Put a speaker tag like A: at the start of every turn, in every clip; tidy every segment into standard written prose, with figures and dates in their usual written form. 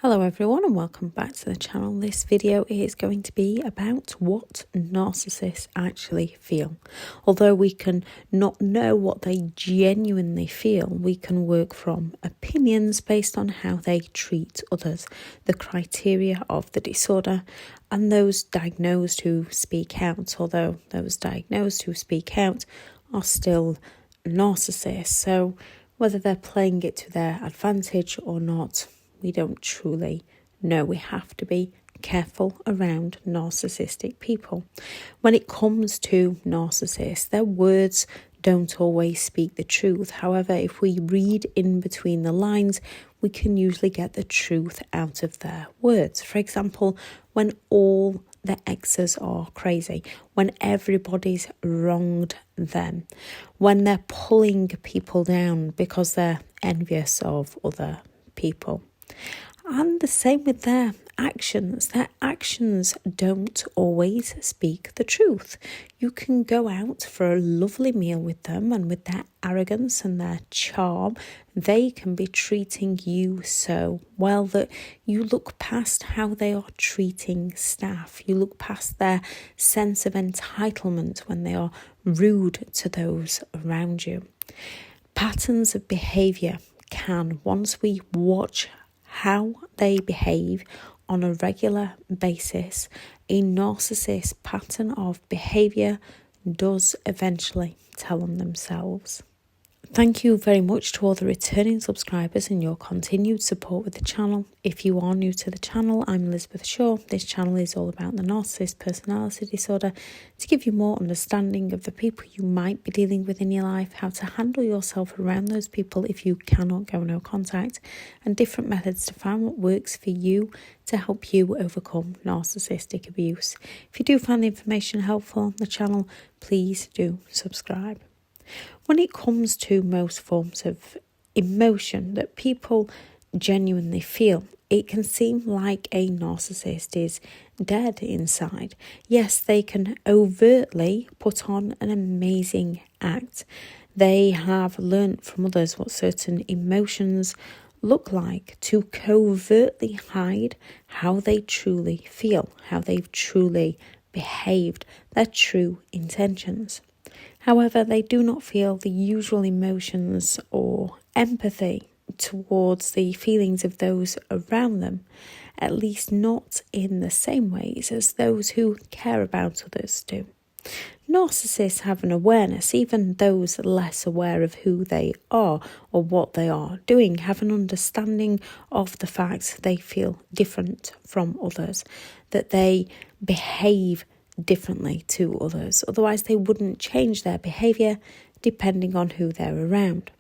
A: Hello everyone and welcome back to the channel. This video is going to be about what narcissists actually feel. Although we can not know what they genuinely feel, we can work from opinions based on how they treat others, the criteria of the disorder, and those diagnosed who speak out, although those diagnosed who speak out are still narcissists. So whether they're playing it to their advantage or not, we don't truly know. We have to be careful around narcissistic people. When it comes to narcissists, their words don't always speak the truth. However, if we read in between the lines, we can usually get the truth out of their words. For example, when all the exes are crazy, when everybody's wronged them, when they're pulling people down because they're envious of other people. And the same with their actions. Their actions don't always speak the truth. You can go out for a lovely meal with them, and with their arrogance and their charm, they can be treating you so well that you look past how they are treating staff. You look past their sense of entitlement when they are rude to those around you. Patterns of behaviour can, once we watch how they behave on a regular basis, a narcissist pattern of behaviour does eventually tell on themselves. Thank you very much to all the returning subscribers and your continued support with the channel. If you are new to the channel, I'm Elizabeth Shaw. This channel is all about the narcissist personality disorder to give you more understanding of the people you might be dealing with in your life, how to handle yourself around those people if you cannot go no contact, and different methods to find what works for you to help you overcome narcissistic abuse. If you do find the information helpful on the channel, please do subscribe. When it comes to most forms of emotion that people genuinely feel, it can seem like a narcissist is dead inside. Yes, they can overtly put on an amazing act. They have learnt from others what certain emotions look like to covertly hide how they truly feel, how they've truly behaved, their true intentions. However, they do not feel the usual emotions or empathy towards the feelings of those around them, at least not in the same ways as those who care about others do. Narcissists have an awareness. Even those less aware of who they are or what they are doing have an understanding of the fact they feel different from others, that they behave differently to others. Otherwise, they wouldn't change their behaviour depending on who they're around.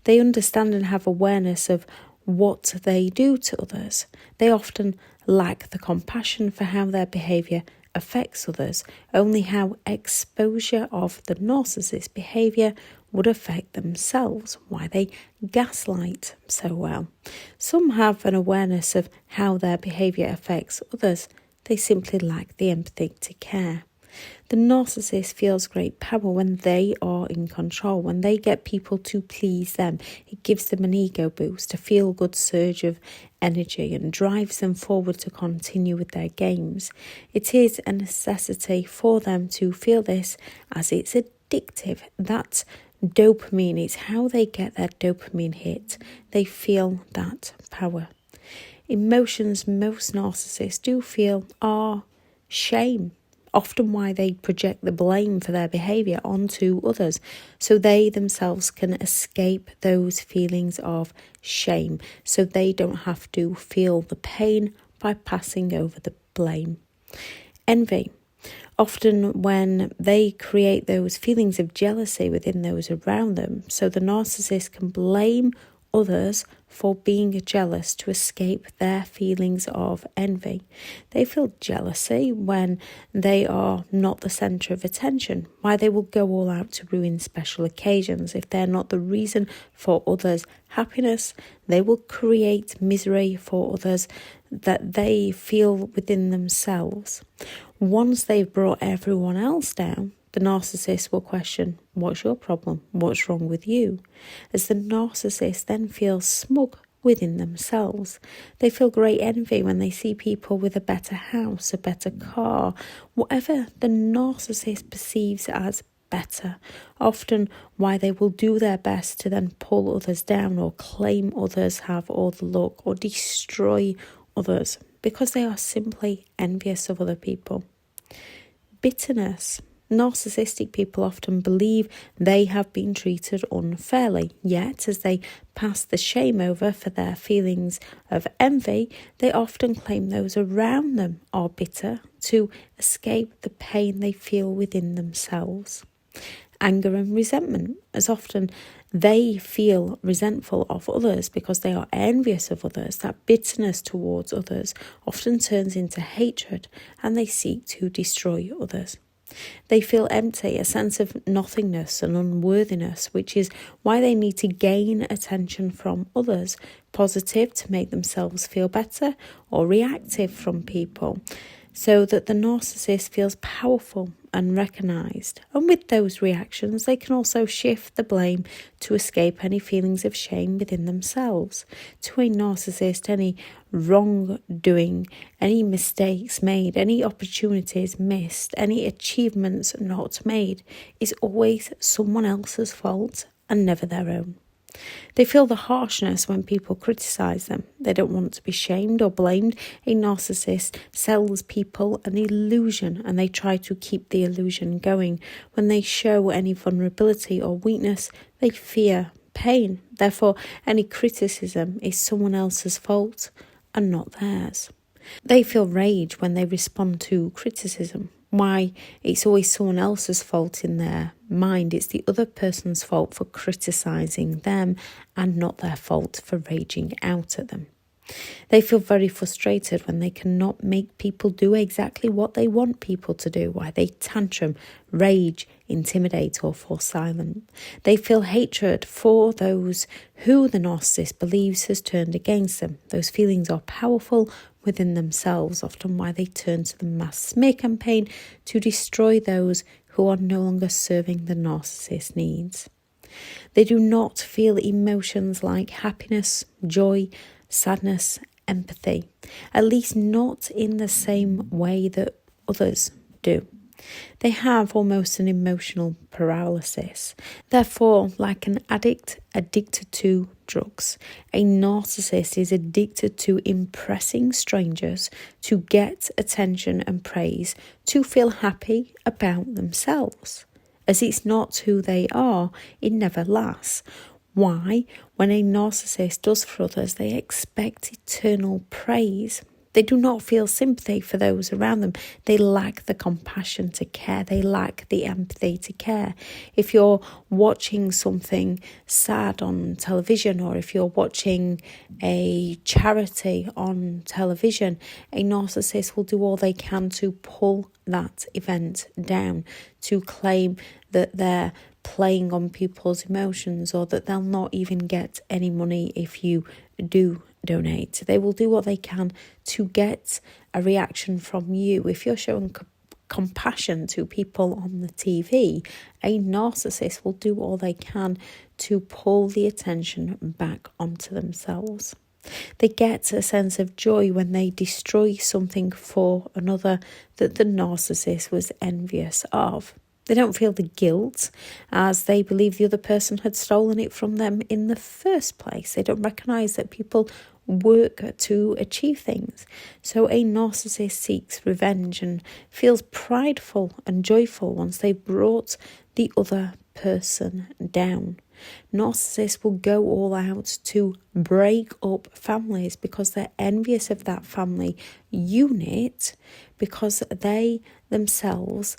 A: They understand and have awareness of what they do to others. They often lack the compassion for how their behaviour affects others, only how exposure of the narcissist behaviour would affect themselves, why they gaslight so well. Some have an awareness of how their behaviour affects others. They simply lack the empathy to care. The narcissist feels great power when they are in control, when they get people to please them. It gives them an ego boost, a feel-good surge of energy, and drives them forward to continue with their games. It is a necessity for them to feel this, as it's addictive. That dopamine is how they get their dopamine hit. They feel that power. Emotions most narcissists do feel are shame, often why they project the blame for their behaviour onto others, so they themselves can escape those feelings of shame, so they don't have to feel the pain by passing over the blame. Envy. Often when they create those feelings of jealousy within those around them, so the narcissist can blame others for being jealous to escape their feelings of envy. They feel jealousy when they are not the centre of attention, why they will go all out to ruin special occasions. If they're not the reason for others' happiness, they will create misery for others that they feel within themselves. Once they've brought everyone else down, the narcissist will question, what's your problem? What's wrong with you? As the narcissist then feels smug within themselves. They feel great envy when they see people with a better house, a better car, whatever the narcissist perceives as better. Often why they will do their best to then pull others down or claim others have all the luck or destroy others because they are simply envious of other people. Bitterness. Narcissistic people often believe they have been treated unfairly, yet as they pass the shame over for their feelings of envy, they often claim those around them are bitter to escape the pain they feel within themselves. Anger and resentment, as often they feel resentful of others because they are envious of others. That bitterness towards others often turns into hatred and they seek to destroy others. They feel empty, a sense of nothingness and unworthiness, which is why they need to gain attention from others, positive to make themselves feel better or reactive from people, so that the narcissist feels powerful and recognised. And with those reactions, they can also shift the blame to escape any feelings of shame within themselves. To a narcissist, any wrongdoing, any mistakes made, any opportunities missed, any achievements not made is always someone else's fault and never their own. They feel the harshness when people criticise them. They don't want to be shamed or blamed. A narcissist sells people an illusion and they try to keep the illusion going. When they show any vulnerability or weakness, they fear pain. Therefore, any criticism is someone else's fault and not theirs. They feel rage when they respond to criticism. Why? It's always someone else's fault in their mind. It's the other person's fault for criticising them and not their fault for raging out at them. They feel very frustrated when they cannot make people do exactly what they want people to do, why they tantrum, rage, intimidate or fall silent. They feel hatred for those who the narcissist believes has turned against them. Those feelings are powerful within themselves, often why they turn to the mass smear campaign to destroy those who are no longer serving the narcissist's needs. They do not feel emotions like happiness, joy, sadness, empathy, at least not in the same way that others do. They have almost an emotional paralysis. Therefore, like an addict addicted to drugs, a narcissist is addicted to impressing strangers to get attention and praise, to feel happy about themselves. As it's not who they are, it never lasts. Why? When a narcissist does for others, they expect eternal praise. They do not feel sympathy for those around them. They lack the compassion to care. They lack the empathy to care. If you're watching something sad on television, or if you're watching a charity on television, a narcissist will do all they can to pull that event down, to claim that they're playing on people's emotions or that they'll not even get any money if you do donate. They will do what they can to get a reaction from you. If you're showing compassion to people on the TV, a narcissist will do all they can to pull the attention back onto themselves. They get a sense of joy when they destroy something for another that the narcissist was envious of. They don't feel the guilt as they believe the other person had stolen it from them in the first place. They don't recognise that people work to achieve things. So a narcissist seeks revenge and feels prideful and joyful once they've brought the other person down. Narcissists will go all out to break up families because they're envious of that family unit, because they themselves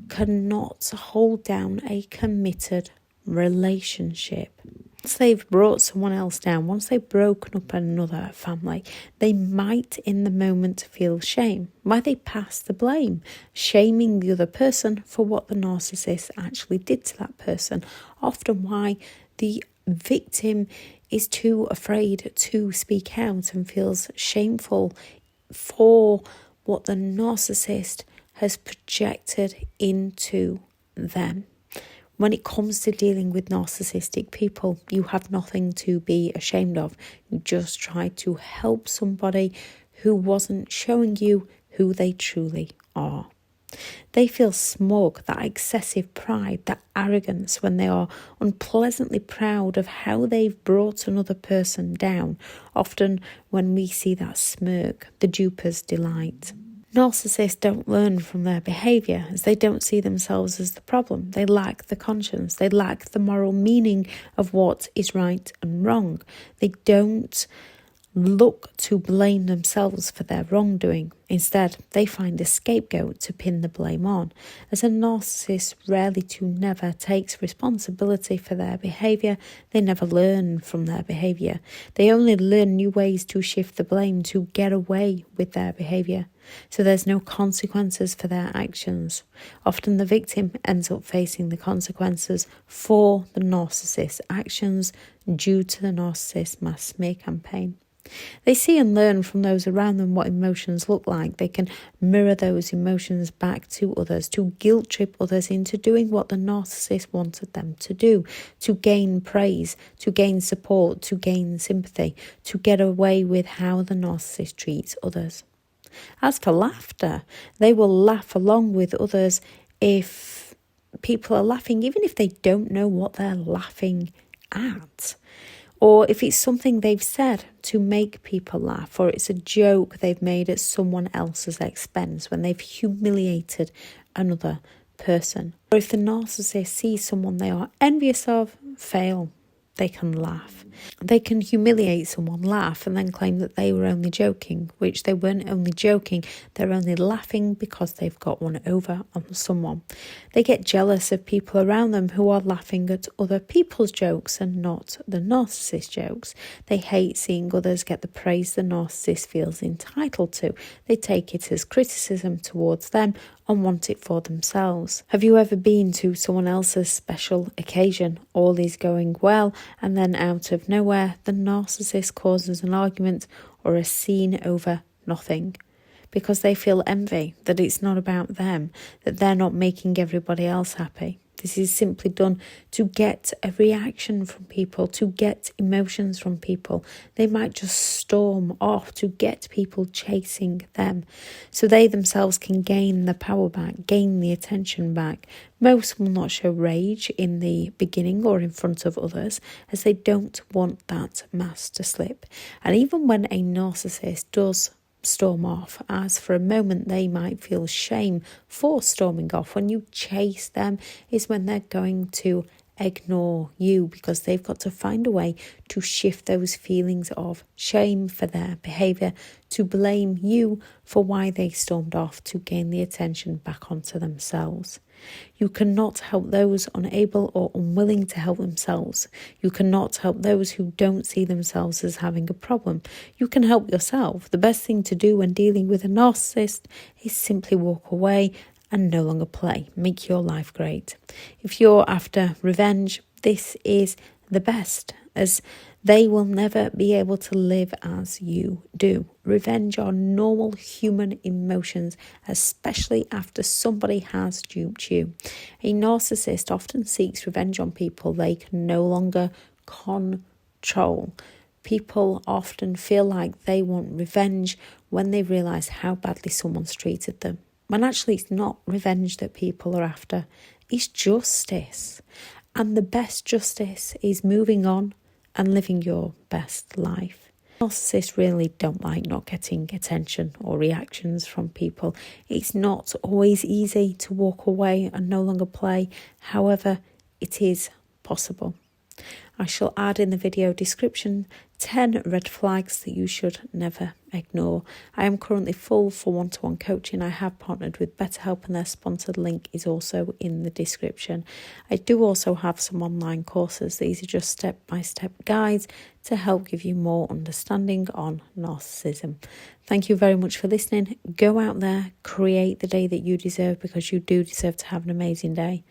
A: cannot hold down a committed relationship. Once they've brought someone else down, once they've broken up another family, they might in the moment feel shame. Why they pass the blame, shaming the other person for what the narcissist actually did to that person. Often why the victim is too afraid to speak out and feels shameful for what the narcissist has projected into them. When it comes to dealing with narcissistic people, you have nothing to be ashamed of. You just try to help somebody who wasn't showing you who they truly are. They feel smug, that excessive pride, that arrogance when they are unpleasantly proud of how they've brought another person down. Often when we see that smirk, the duper's delight. Narcissists don't learn from their behaviour, as they don't see themselves as the problem. They lack the conscience. They lack the moral meaning of what is right and wrong. They don't look to blame themselves for their wrongdoing. Instead, they find a scapegoat to pin the blame on. As a narcissist rarely to never takes responsibility for their behaviour, they never learn from their behaviour. They only learn new ways to shift the blame to get away with their behaviour. So there's no consequences for their actions. Often the victim ends up facing the consequences for the narcissist's actions due to the narcissist's mass smear campaign. They see and learn from those around them what emotions look like. They can mirror those emotions back to others, to guilt trip others into doing what the narcissist wanted them to do, to gain praise, to gain support, to gain sympathy, to get away with how the narcissist treats others. As for laughter, they will laugh along with others if people are laughing, even if they don't know what they're laughing at. Or if it's something they've said to make people laugh, or it's a joke they've made at someone else's expense when they've humiliated another person. Or if the narcissist sees someone they are envious of fail, they can laugh. They can humiliate someone, laugh, and then claim that they were only joking, which they weren't only joking, they're only laughing because they've got one over on someone. They get jealous of people around them who are laughing at other people's jokes and not the narcissist jokes. They hate seeing others get the praise the narcissist feels entitled to. They take it as criticism towards them and want it for themselves. Have you ever been to someone else's special occasion? All is going well, and then out of nowhere, the narcissist causes an argument or a scene over nothing. Because they feel envy, that it's not about them, that they're not making everybody else happy. This is simply done to get a reaction from people, to get emotions from people. They might just storm off to get people chasing them, so they themselves can gain the power back, gain the attention back. Most will not show rage in the beginning or in front of others, as they don't want that mask to slip. And even when a narcissist does storm off, as for a moment they might feel shame for storming off, when you chase them is when they're going to ignore you, because they've got to find a way to shift those feelings of shame for their behaviour, to blame you for why they stormed off, to gain the attention back onto themselves. You cannot help those unable or unwilling to help themselves. You cannot help those who don't see themselves as having a problem. You can help yourself. The best thing to do when dealing with a narcissist is simply walk away and no longer play. Make your life great. If you're after revenge, this is the best, as they will never be able to live as you do. Revenge are normal human emotions, especially after somebody has duped you. A narcissist often seeks revenge on people they can no longer control. People often feel like they want revenge when they realise how badly someone's treated them. When actually it's not revenge that people are after, it's justice. And the best justice is moving on and living your best life. Narcissists really don't like not getting attention or reactions from people. It's not always easy to walk away and no longer play. However, it is possible. I shall add in the video description 10 red flags that you should never ignore. I am currently full for one-to-one coaching. I have partnered with BetterHelp, and their sponsored link is also in the description. I do also have some online courses. These are just step-by-step guides to help give you more understanding on narcissism. Thank you very much for listening. Go out there, create the day that you deserve, because you do deserve to have an amazing day.